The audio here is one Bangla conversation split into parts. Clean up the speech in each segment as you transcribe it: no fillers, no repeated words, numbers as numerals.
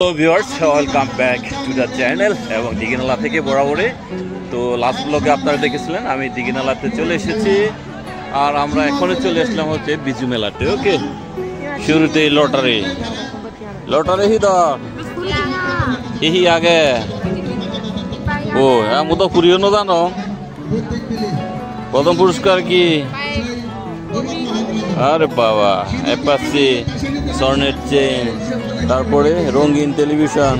তো viewers welcome back to the channel এবং দিঘিনালা থেকে বরাবরে। তো লাস্ট ব্লগে আপনারা দেখেছিলেন আমি দিঘিনালাতে চলে এসেছি, আর আমরা এখনো চলে আসলাম হচ্ছে বিজু মেলাতে। ওকে, শুরুতে লটারি হিদর এহি আগে ও আমি তো পুরিও না জানো। প্রথম পুরস্কার কি? আরে বাবা, অ্যাপাচি, স্বর্ণের চেন, তারপরে রঙিন টেলিভিশন,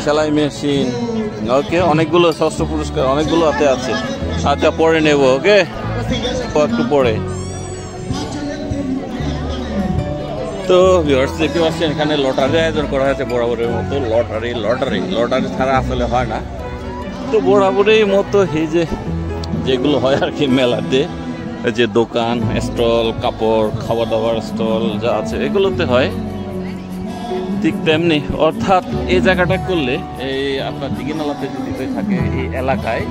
সেলাই মেশিন। ওকে, অনেকগুলো ষষ্ঠ পুরস্কার অনেকগুলো হাতে আছে। আচ্ছা, পরে নেব। ওকে, একটু পরে। তো ভিউয়ার্স দেখতে পাচ্ছেন এখানে লটারি আয়োজন করা হয়েছে বরাবরের মতো। লটারি ছাড়া আসলে হয় না। তো বরাবরের মতো এই যেগুলো হয় আর কি মেলাতে, যে দোকান, স্টল, কাপড়, খাবার দাবার স্টল যা আছে এগুলোতে হয় ঠিক তেমনি। অর্থাৎ এই জায়গাটা করলে এই আপনার দিঘিনালাতে যদি হয়ে থাকে এই এলাকায়,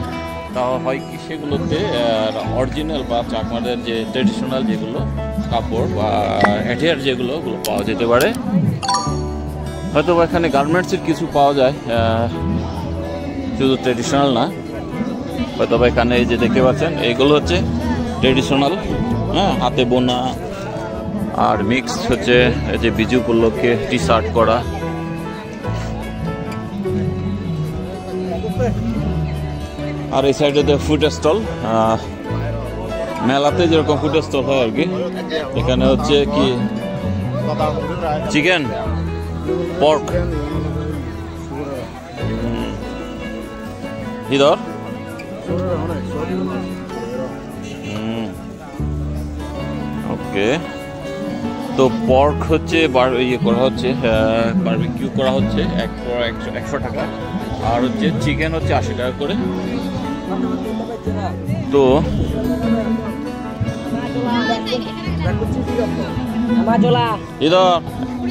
তাও হয় কি সেগুলোতে অরিজিনাল বা চাকমাদের যে ট্রেডিশনাল যেগুলো কাপড় বা অ্যাটিয়ার যেগুলো পাওয়া যেতে পারে। হয়তো এখানে গার্মেন্টসের কিছু পাওয়া যায়, শুধু ট্রেডিশনাল না। হয়তো এখানে এই যে দেখতে পাচ্ছেন এইগুলো হচ্ছে ট্রেডিশনাল, হ্যাঁ, হাতে বোনা। আর মিক্স হচ্ছে এই যে বিজু উপলক্ষে টি শার্ট করা। আর এই সাইডে ফুড স্টল, মেলাতে যেরকম ফুড স্টল হয় আর কি, এখানে হচ্ছে কি চিকেন, পর্ক, ইধর ওকে। তো পর্ক হচ্ছে ইয়ে করা হচ্ছে, বারবিকিউ করা হচ্ছে 100 টাকা। আর হচ্ছে চিকেন হচ্ছে 80 টাকা করে। তো ইধর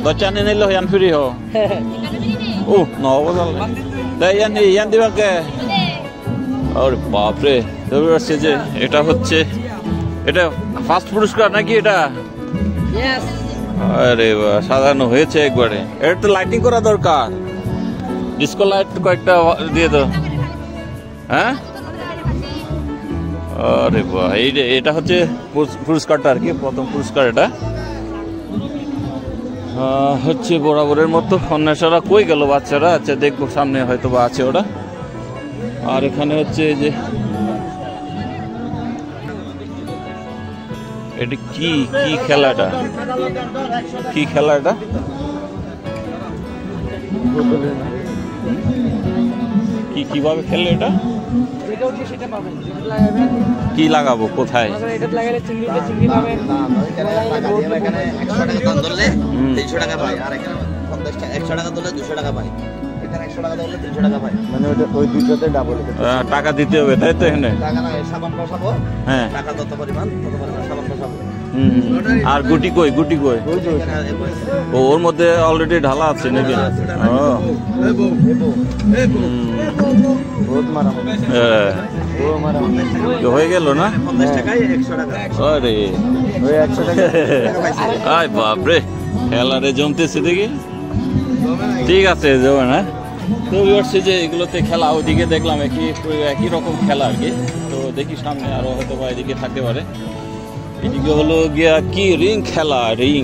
দচ্চা নিয়ে নিল ইয়ান ফ্রি হো ও নবজাল ইয়ান দিবাকে। আরে বাপরে, যে এটা হচ্ছে এটা ফার্স্ট পুরস্কার নাকি এটা? আরে বাহ, সাজানো হয়েছে একবারে। এটা তো লাইটিং করা দরকার, ডিস্কো লাইট কয়েকটা দিয়ে দাও। হ্যাঁ, আরে বাহ, এটা হচ্ছে পুরস্কারটা আর কি, প্রথম পুরস্কার এটা হচ্ছে বরাবরের মতো। অন্যান্যরা কই গেল বাচ্চারা? আচ্ছা দেখবো সামনে হয়তো বা আছে ওরা। আর এখানে হচ্ছে যে এটা কি খেলাটা, কি খেলা এটা? কিভাবে খেললে এটা? কি লাগাবো, কোথায়? টাকা দিতে হবে তাই তো? এখানে হ্যাঁ, আর গুটি কই? ও ওর মধ্যে অলরেডি ঢালা আছে নাকি? হয়ে গেল না? আরে আয় বাপরে, খেলারে জমতেছে দেখি। ঠিক আছে যাবো না। তো হচ্ছে যে এগুলোতে খেলা, ওইদিকে দেখলাম একই রকম খেলা আর কি। তো দেখি সামনে আরো হয়তো বা এদিকে থাকতে পারে। এদিকে হলো গিয়া কি রিং খেলা, রিং।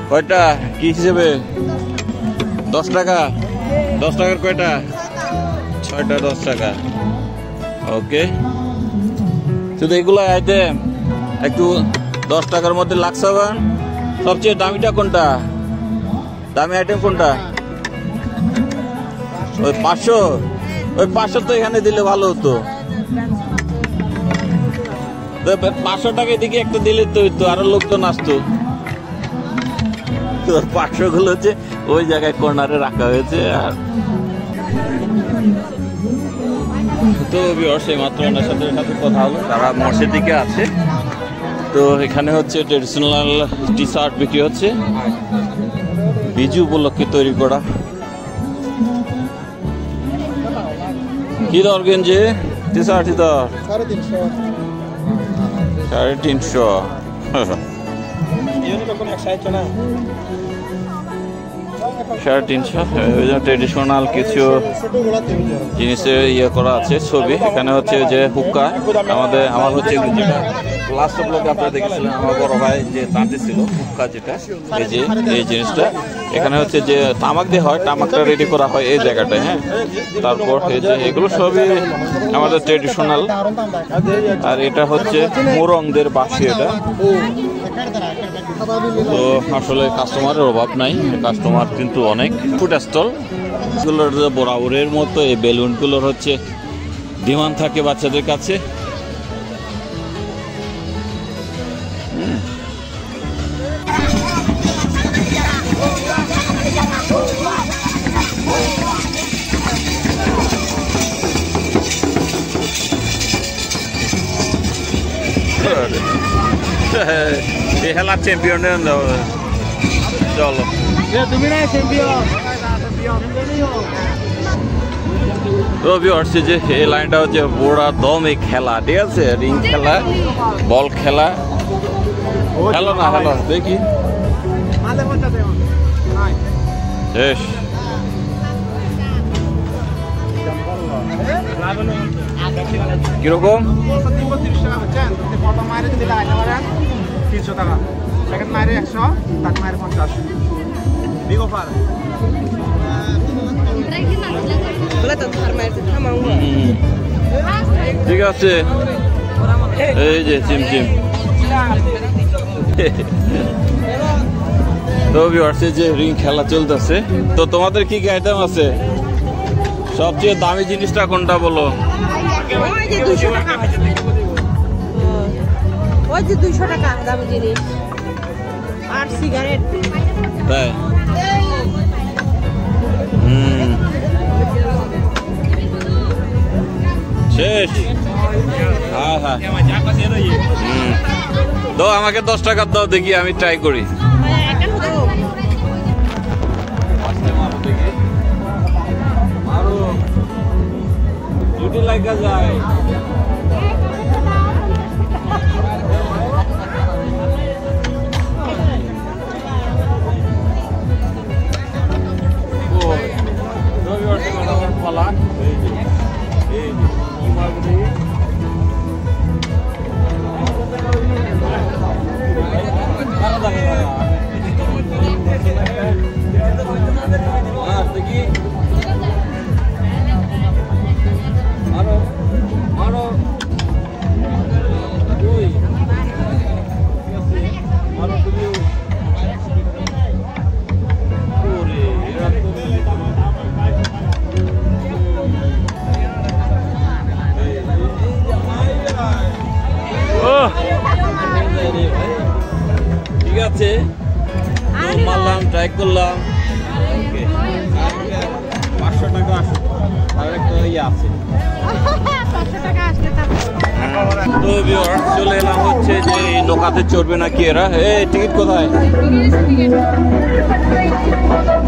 কয়টা কি হিসেবে? 10 টাকা। 10 টাকার কয়টা? 6টা 10 টাকা। ওকে, শুধু এগুলো আইটেম একটু 10 টাকার মধ্যে লাগছে। সবচেয়ে দামিটা কোনটা? দামি আইটেম কোনটা? ওই 500। ওই 500 তো এখানে দিলে ভালো হতো। 500 টাকা এদিকে একটা দিলে তো আরো লোক তো নাচতো। 500 গুলো হচ্ছে ওই জায়গায় কর্নারে রাখা হয়েছে। আর তো সেই মাত্র ওনার সাথে কথা হলো, তারা মর্ষের দিকে আছে। তো এখানে হচ্ছে ট্রেডিশনাল টি শার্ট বিক্রি হচ্ছে। বিজু উপলক্ষে তৈরি করা। কি দর গেঞ্জি? 350। 350 ট্রেডিশনাল কিছু জিনিসের ইয়ে করা আছে ছবি। এখানে হচ্ছে যে হুক্কা, আমার হচ্ছে যেটা লাস্ট ব্লগে আপনারা দেখেছিলেন, আমার বড় ভাই যে তাঁতে ছিল হুক্কা, যেটা এই যে এই জিনিসটা এখানে হচ্ছে যে তামাক দিয়ে হয়, তামাকটা রেডি করা হয় এই জায়গাটায়। হ্যাঁ, তারপর এই যে এগুলো সবই আমাদের ট্রেডিশনাল। আর এটা হচ্ছে মোরংদের বাঁশি। এটা তো আসলে কাস্টমারের অভাব নাই, কাস্টমার কিন্তু অনেক। ফুড স্টল গুলোর বরাবরের মতো এই বেলুনগুলোর হচ্ছে ডিমান্ড থাকে বাচ্চাদের কাছে। খেলার চ্যাম্পিয়ন চলো রবি হচ্ছে যে এই লাইনটা হচ্ছে বড়া দমে খেলা, ঠিক আছে, রিং খেলা, বল খেলা। হ্যালো না হ্যালো দেখি শেষ। কিরকম? 300 টাকা, সেকেন্ড মায়ের 100, তার মায়ের 50। Big offer. ঠিক আছে, এই যে চিমচিম। তো ভিউয়ার্স যে রিং খেলা চলতেছে, তো তোমাদের কি কি আইটেম আছে? সবচেয়ে দামি জিনিসটা কোনটা বলো? ওই যে 200 টাকা দামি জিনিস আর সিগারেট। তাই? শেষ। হ্যাঁ হ্যাঁ, দাও আমাকে 10 টাকা দাও, দেখি আমি ট্রাই করি। লাগা যায় ঠিক আছে, মারলাম, ট্রাই করলাম। 500 টাকা আসে, আর একটা ইয়ে আছে। তো ভিউয়ার্স চলে এলাম হচ্ছে যে নৌকাতে চড়বে নাকি এরা। এই টিকিট কোথায়?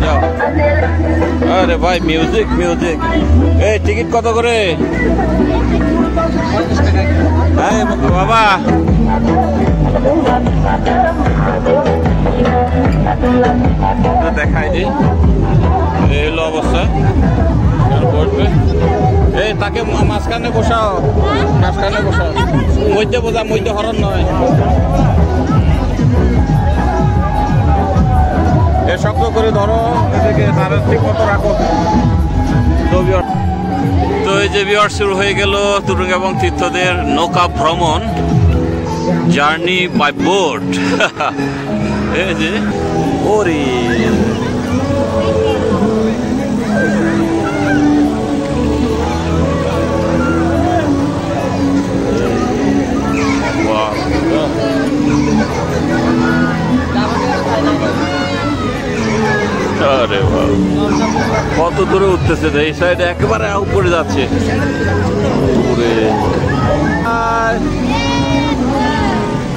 যাও। আরে ভাই মিউজিক মিউজিক। এই টিকিট কত করে? হ্যাঁ বাবা, দেখাই দিই এই হলো অবস্থা। এই তাকে মাঝখানে বসাও, মাঝখানে বসাও, মধ্যে বোঝা, মধ্যে হরণ নয়। এ শক্ত করে ধরো, এদিকে তার ঠিক মতো রাখো। তো এই যে ভিউয়ার শুরু হয়ে গেল তুরুং এবং তীর্থদের নৌকা ভ্রমণ, জার্নি বাই বোট। এই যে ওরে আরে কত দূরে উঠতেছে, এই সাইডে একেবারে উপরে যাচ্ছে।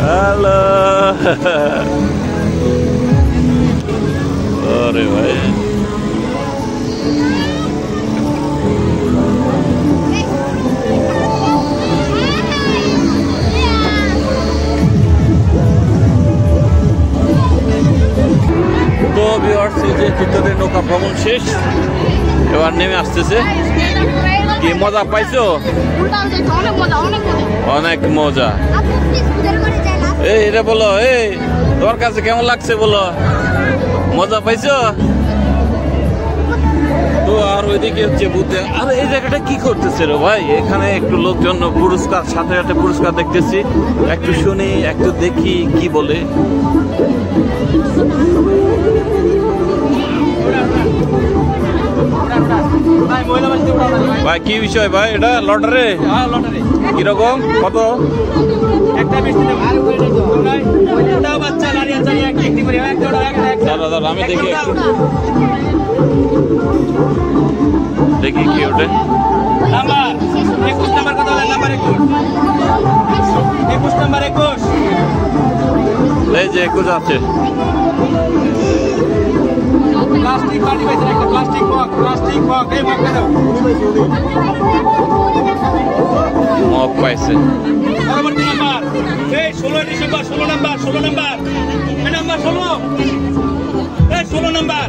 হ্যালো আরে ভাই তো ভিউয়ার্স এই যে চিত্তদের নৌকা ভ্রমণ শেষ এবার নেমে আসতেছে কি মজা পাইছো অনেক মজা এই এটা বলো এই তোমার কাছে কেমন লাগছে বলো মজা পাইছো তো আর ওইদিকে হচ্ছে বুদ্ধে আর এই জায়গাটা কি করতেছে রে ভাই এখানে একটু লোকজন পুরস্কার সাথে সাথে পুরস্কার দেখতেছি একটু শুনি একটু দেখি কি বলে ভাই কি বিষয় ভাই এটা লটারি কিরকম কত দাদা আমি দেখি একটু দেখি কি ওটা নাম্বার 21 নাম্বার কত হলো নাম্বার 21 নাম্বার 21 এই যে 21 আছে প্লাস্টিক পানি পাইছে একটা প্লাস্টিক বক এই বক দাও মগ পাইছে পরবর্তী নাম্বার এই 16 ডিসেম্বর 16 নাম্বার এই নাম্বার 16 এই 16 নাম্বার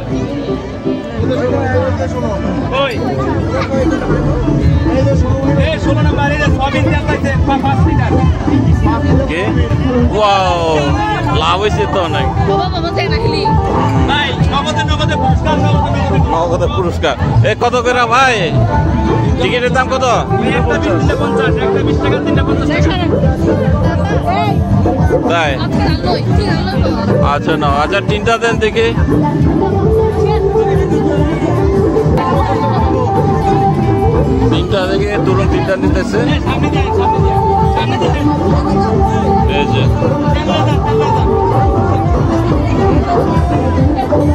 ওই এই 16 নাম্বার এই সবিন তেল পাইছে 5 লিটার কে ওয়াও লাভ হইছে তো অনেক ভাই নগদে পুরস্কার নগদে পুরস্কার এ কত করে ভাই টিকিটের দাম কত একটা 50 একটা 20 টাকা 350 টাকা তাই আচ্ছা না আচ্ছা তিনটা দেন দেখি তিনটা দেখে তুরন্ত তিনটা নিতেছে এই যে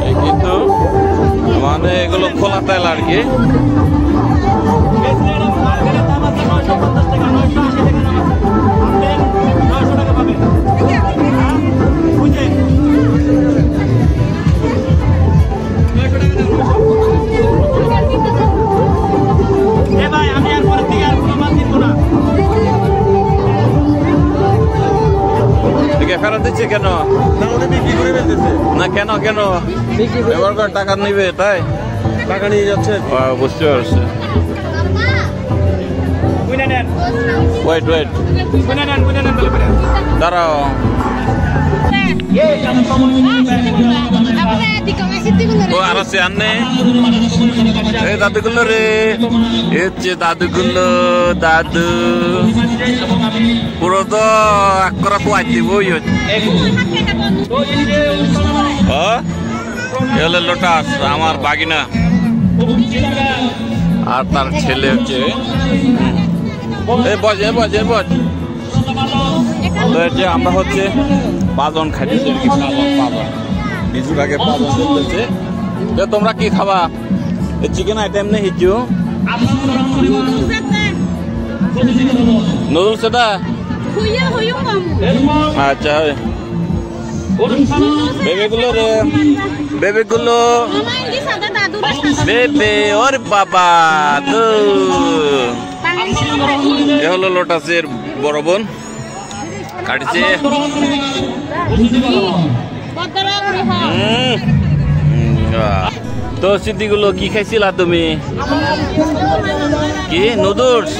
এই কিন্তু মানে এগুলো খোলা তেল আর কি ফেরত দিচ্ছে কেন না কেন ব্যবহার করে টাকা নিবে তাই টাকা নিয়ে যাচ্ছে বুঝতে পারছি ওয়েট দাঁড়াও ও আর আছে আনে এই দাদুগুলো রে হচ্ছে দাদুগুলো দাদু পুরো তো এক করা পোয়াইতে বই হলে লোটাস আমার বাগিনা আর তার ছেলে হচ্ছে বজ তো যে আমরা হচ্ছে পাজন খাইতেছি আর কি পাজন নিজুর আগে পাজন চলতেছে তোমরা কি খাবা চিকেন আইটেম নেই হিজু নুডলস এটা আচ্ছা বেবেগুলো বেবে ওর বাবা তো এ হলো লোটাসের বড় বোন কাটছে তো সিদ্ধিগুলো কি খাইছিলা তুমি কি নুডলস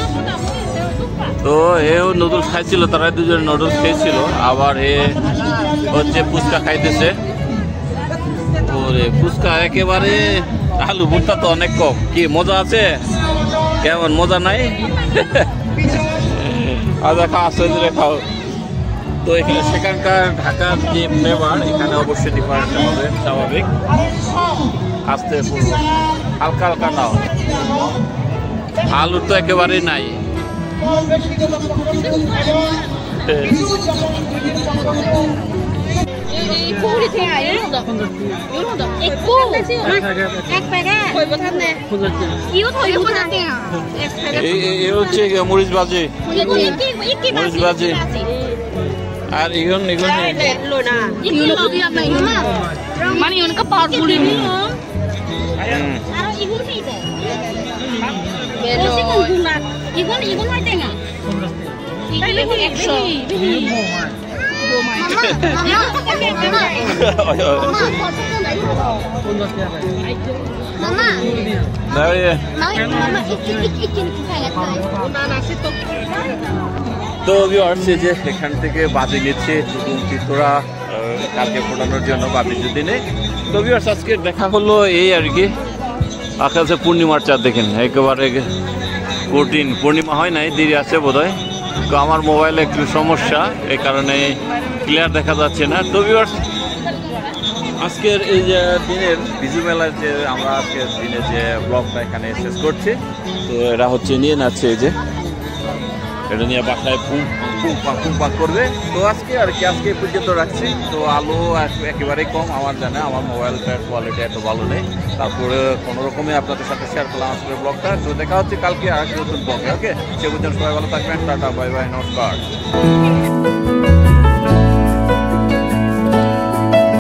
তো এও নুডলস খাইছিল তারা দুজন নুডলস খেয়েছিল আবার এ হচ্ছে ফুচকা খাইতেছে ওরে ফুচকা একেবারে আলু ভুট্টা তো অনেক কম কি মজা আছে কেমন মজা নাই আচ্ছা খাও আস্তে ধীরে খাও তো এখানে সেখানকার ঢাকার যে ফ্লেভার এখানে অবশ্যই ডিফারেন্ট হবে স্বাভাবিক আস্তে হালকা হালকা নাও আলু তো একেবারেই নাই মরিচ বাজি আর ইগুন ইগুন লো না Yun ko diyan na yun na. Mani yun ka powerful yun. Araw igun ka ito. Pero Igun mo ito nga. Igun extra. Mama. Nereye? Mama ikin kayat tayo. তো ভিউয়ার্স এই যে এখান থেকে বাজি নিচ্ছে চুকুম চিত্রা কালকে ফোটানোর জন্য বাবিজুর দিনে। তো ভিউয়ার্স আজকে দেখা হলো এই আর কি, আকাশে পূর্ণিমার চাঁদ দেখেন একেবারে কঠিন, পূর্ণিমা হয় নাই, দেরি আছে বোধহয়। তো আমার মোবাইলে একটু সমস্যা, এই কারণে ক্লিয়ার দেখা যাচ্ছে না। তো ভিউয়ার্স আজকের এই যে দিনের বিজু মেলার যে আমরা আজকের দিনে যে ব্লগটা এখানে শেষ করছি। তো এরা হচ্ছে নিয়ে নাচছে, এই যে এটা নিয়ে বাসায় ফুম পাক করবে। তো আজকে আর কি আজকে পর্যন্ত রাখছি। তো আলো একেবারেই কম আমার জানা, আমার মোবাইলটার কোয়ালিটি এত ভালো নেই, তারপরে কোনো রকমে আপনাদের সাথে শেয়ার করলাম আজকের ব্লগটা। তো দেখা হচ্ছে কালকে আর একটা নতুন ব্লগে। ওকে, সে পর্যন্ত সবাই ভালো থাকবেন, টাটা বাই বাই, নমস্কার।